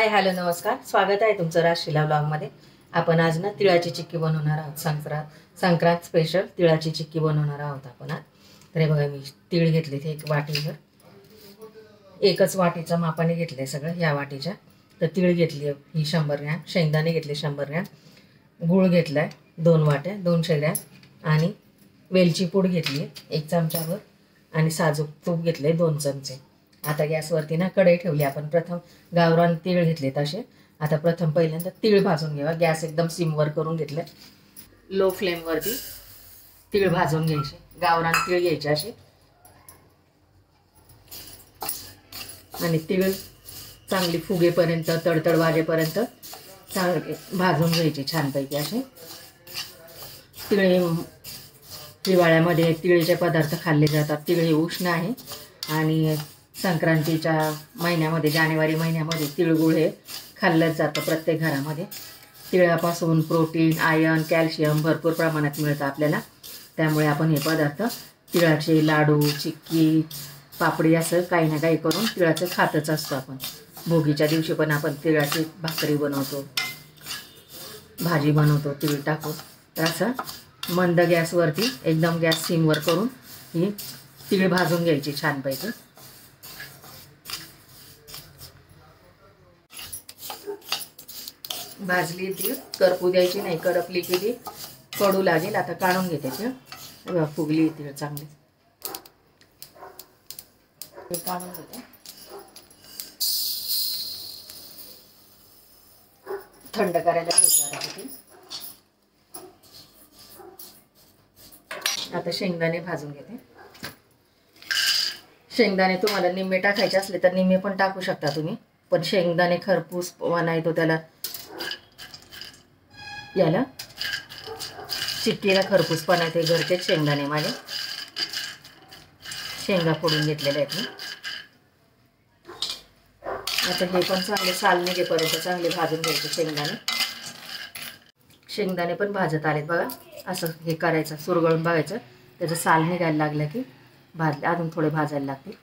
Hi hello नमस्कार, स्वागत आहे तुमचं राजशिला ब्लॉगमध्ये। आपण आज ना तिळाची चिक्की बनवणार आहोत। संक्रांत स्पेशल तिळाची चिक्की बनवणार आहोत आपण आज। तर हे बघा, मी तीळ घेतले ते एक वाटीभर, एकच वाटीच्या मापाने घेतले सगळं या वाटीच्या। तर तीळ घेतली ही 100 ग्रॅम, शेंगदाणे घेतले 100 ग्रॅम, गूळ घेतलाय 2 वाट्या 200 ग्रॅम, आणि वेलची पूड घेतली 1 चमचाभर, आणि साजूक तूप घेतले 2 चमचे। आता गॅसवरती ना कढई ठेवली आपण। प्रथम गावरान तीळ घेतले तसे। आता प्रथम पहिल्यांदा तीळ भाजून घ्यावा। गॅस एकदम सिमवर करून घेतले, लो फ्लेमवरती तीळ भाजून घ्यायचे। गावरान तीळ घ्यायचे असे, आणि तीळ चांगली फुगेपर्यंत तडतड वाजेपर्यंत चांगले भाजून घ्यायचे छानपैकी असे। तीळ हिवाळ्यामध्ये तिळीचे पदार्थ खाल्ले जातात। तीळ हे उष्ण आहे, आणि संक्रांतीच्या महिन्यामध्ये जानेवारी महिन्यामध्ये तिळगुळ हे खाल्लंच जातं प्रत्येक घरामध्ये। तिळापासून प्रोटीन, आयर्न, कॅल्शियम भरपूर प्रमाणात मिळतं आपल्याला। त्यामुळे आपण हे पदार्थ तिळाचे लाडू, चिक्की, पापडी असं काही ना काही करून तिळाचं खातच असतो आपण। भोगीच्या दिवशी पण आपण तिळाची भाकरी बनवतो, भाजी बनवतो तीळ टाकून। तर असं मंद गॅसवरती एकदम गॅस सिमवर करून ही तीळ भाजून घ्यायची छानपैकी। भाजली तीळ करपू द्यायची नाही, करपली की ती कडू लागेल। आता काढून घेते तीळ, फुगली तीळ चांगली, काढून घेते। थंड करायला घ्यायची। आता शेंगदाणे भाजून घेते। शेंगदाणे तुम्हाला निम्मे टाकायचे असले तर निम्मे पण टाकू शकता तुम्ही, पण शेंगदाणे खरपूस वाना येतो त्याला, याला चिक्कीला खरपूसपणा येते। घरचेच शेंगदाणे माझे, शेंगा फोडून घेतलेले आहेत मी। आता हे पण चांगले साल निघेपर्यंत चांगले भाजून घ्यायचे शेंगदाणे। शेंगदाणे पण भाजत आलेत बघा, असं हे करायचं, सुरगळून बघायचं। त्याचं साल निघायला लागलं की भाजले, अजून थोडे भाजायला लागतील।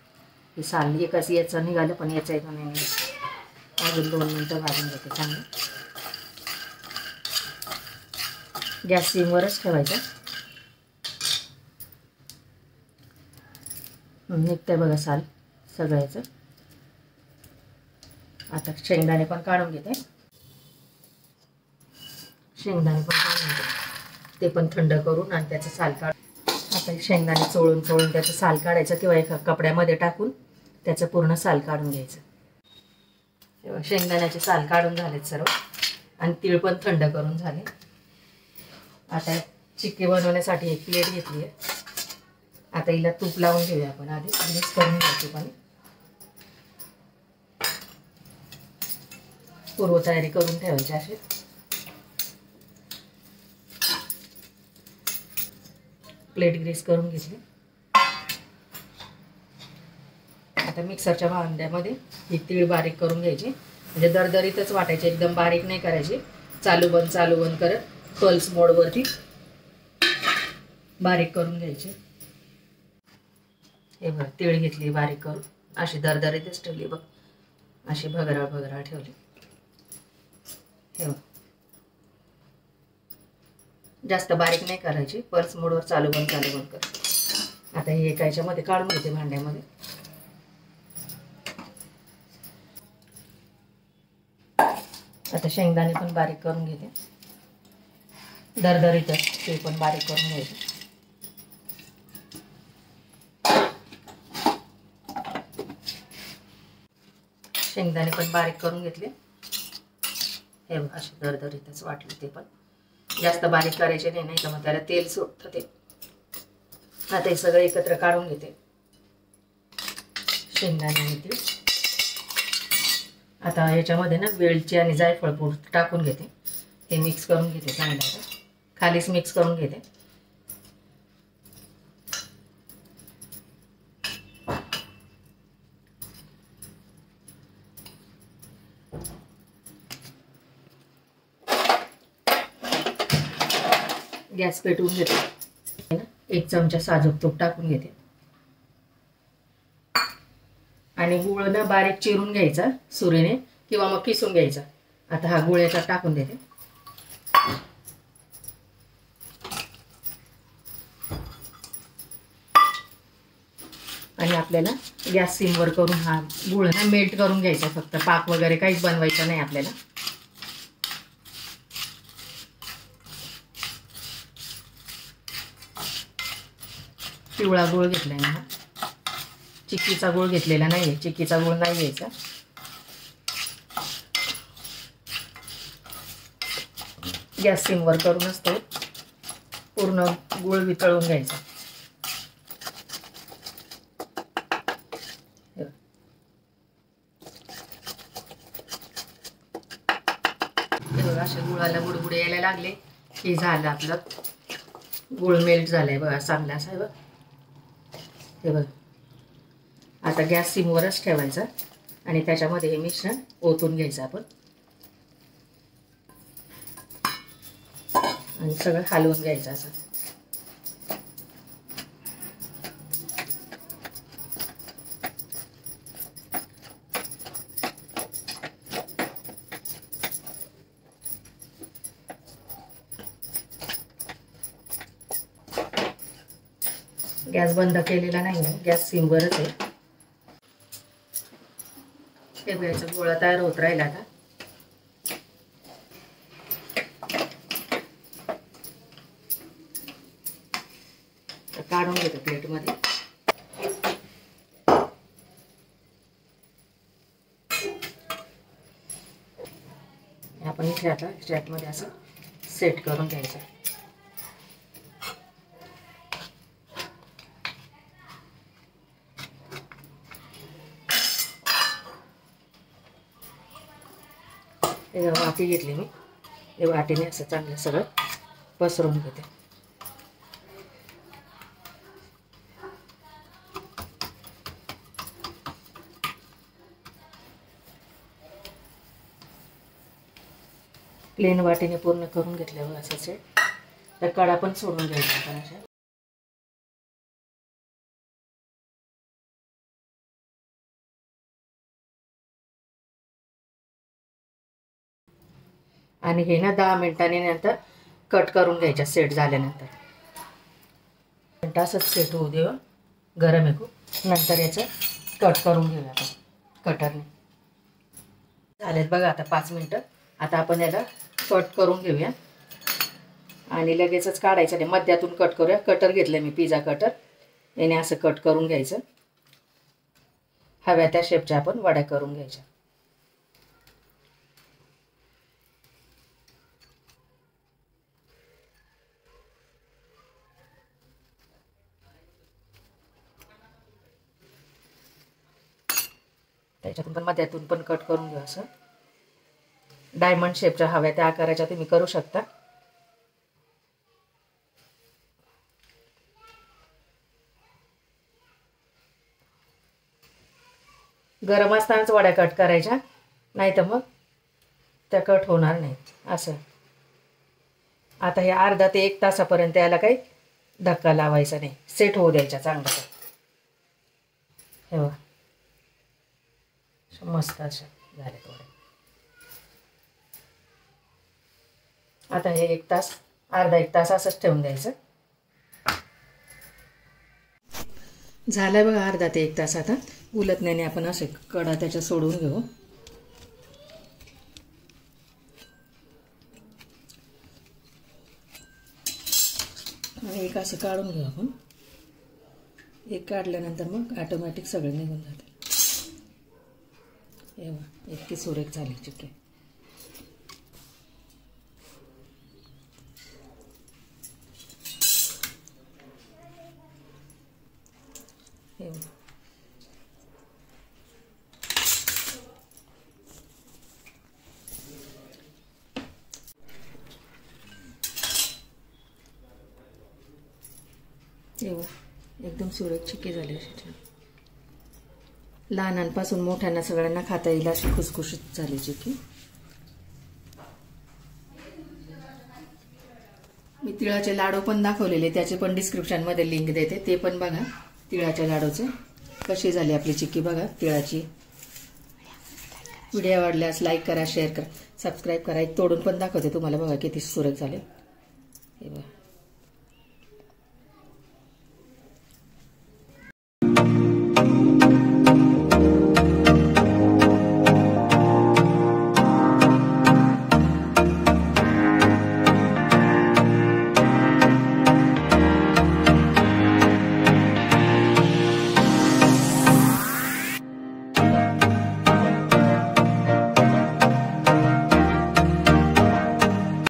हे साल एकच याचं निघालं, पण याचं एक नाही, अजून 2 मिनटं भाजून घेते चांगलं। गॅस सिमवरच ठेवायचा। निघतंय बघा साल सगळ्याचं। आता शेंगदाणे पण काढून घेते, शेंगदाणे पण काढून घेते, ते पण थंड करून, आणि त्याचं साल काढ। आता शेंगदाणे चोळून त्याचं साल काढायचं, किंवा एका कपड्यामध्ये टाकून त्याचं पूर्ण साल काढून घ्यायचं। तेव्हा शेंगदाण्याचे साल काढून झालेत सर्व, आणि तीळ पण थंड करून झाले। आता चिक्की बनवण्यासाठी एक प्लेट घेतली आहे। आता हिला तूप लावून घेऊया आपण, आधी ग्रीस करून घ्यायची पण पूर्वतयारी करून ठेवायची अशी। प्लेट ग्रीस करून घेतली। आता मिक्सरच्या भांड्यामध्ये ही तीळ बारीक करून घ्यायची, म्हणजे दरदरीतच वाटायची, एकदम बारीक नाही करायची। चालू बंद करत पल्स मोडवरती बारीक करून घ्यायची। हे बघ, तीळ घेतली बारीक करून, अशी दरदरीतच ठेवली बघ, अशी भगराळ ठेवली। हे बघ, जास्त बारीक नाही करायची, पल्स मोडवर चालू बंद कर। आता हे एका याच्यामध्ये काढून घेते भांड्यामध्ये। आता शेंगदाणे पण बारीक करून घेते, दरदरीतच ते पण बारीक करून घ्यायचे। शेंगदाणे पण बारीक करून घेतले, हे बघ असे दरदरीतच वाटले। ते पण जास्त बारीक करायचे नाही, तर मग त्याला तेल सुटतं ते। आता हे सगळं एकत्र काढून घेते, शेंगदाणे घेते। आता ह्याच्यामध्ये ना वेलची आणि जायफळ पूड टाकून घेते, हे मिक्स करून घेते चांगलं, खालीच मिक्स करून घेते। गॅस पेटवून घेते, 1 चमचा साजूक तूप टाकून घेते, आणि गूळ ना बारीक चिरून घ्यायचा सुरीने, किंवा मग किसून घ्यायचा. आता हा गुळ याच्यात टाकून देते. आणि आपल्याला गॅस सिमवर करून हा गुळ ना मेल्ट करून घ्यायचा. फक्त पाक वगैरे काहीच बनवायचं नाही आपल्याला. पिवळा गुळ घेतलाय ना, चिक्कीचा गुळ घेतलेला नाहीये. चिक्कीचा गुळ नाही घ्यायचा. गॅस सिमवर करूनच तो पूर्ण गुळ वितळून घ्यायचा. असे गुळाला बुडबुडे यायला लागले की झालं आपलं गुळ मेल्ट झालाय बघा, चांगला असा. बघ हे बघ. आता गॅस सिमवरच ठेवायचा आणि त्याच्यामध्ये हे मिश्रण ओतून घ्यायचं आपण आणि सगळं हलवून घ्यायचं असं. गॅस बंद केलेला नाही आहे, गॅस सिमवरच आहे. हे बघायचं गोळा तयार होत राहिला. आता काढून घेतो प्लेटमध्ये. आपण इथे आता स्टॅटमध्ये असं सेट करून घ्यायचं. वाटी घेतली मी, हे वाटीने असं चांगलं सगळं पसरून घेते. प्लेन वाटीने पूर्ण करून घेतल्यावर असं सेट. त्या कडा पण सोडून घ्यायच्या आपण अशा. आणि हे ना 10 मिनिटांनी नंतर कट करून घ्यायच्या सेट झाल्यानंतर. असंच सेट होऊ देऊ, गरम आहे खूप. नंतर याचं कट करून घेऊया आपण कटरने. झालेत बघा आता 5 मिनिटं. आता आपण याला कट करून घेऊया आणि लगेचच काढायचं नाही, मध्यातून कट करूया. कटर घेतलं मी, पिझ्झा कटर. याने असं कट करून घ्यायचं. हव्या त्या शेपच्या आपण वड्या करून घ्यायच्या. त्याच्यातून पण मध्यातून पण कट करून घेऊ. असं डायमंड शेपच्या हव्या त्या आकाराच्या तुम्ही करू शकता. गरम असतानाच वड्या कट करायच्या, नाही तर मग त्या कट होणार नाही. असं आता हे अर्धा ते 1 तासापर्यंत याला काही धक्का लावायचा नाही, सेट होऊ द्यायचा चांगला. हे बघा मस्त अशा झाले थोडे. आता हे 1 तास, अर्धा 1 तास असंच ठेवून द्यायचं. झालं बघा अर्धा ते 1 तास. आता उलटण्याने आपण असे कडा त्याच्या सोडून घेऊ. आणि एक असं काढून घेऊ आपण. एक काढल्यानंतर मग ऑटोमॅटिक सगळे निघून जाते. हे बघा इतकी सुरेख झाली चिक्की. हे बघा एकदम सुरेख चिक्की झाली. अशी लहानांपासून मोठ्यांना सगळ्यांना खाता येईल अशी खुसखुशीत झाली चिक्की. मी तिळाचे लाडू पण दाखवलेले, त्याचे पण डिस्क्रिप्शनमध्ये लिंक देते, ते पण बघा. तिळाच्या लाडूचे कशी झाली आपली चिक्की बघा तिळाची. व्हिडिओ आवडल्यास लाईक करा, शेअर करा, सबस्क्राईब करा. एक तोडून पण दाखवते तुम्हाला, बघा किती सुरेख झाले.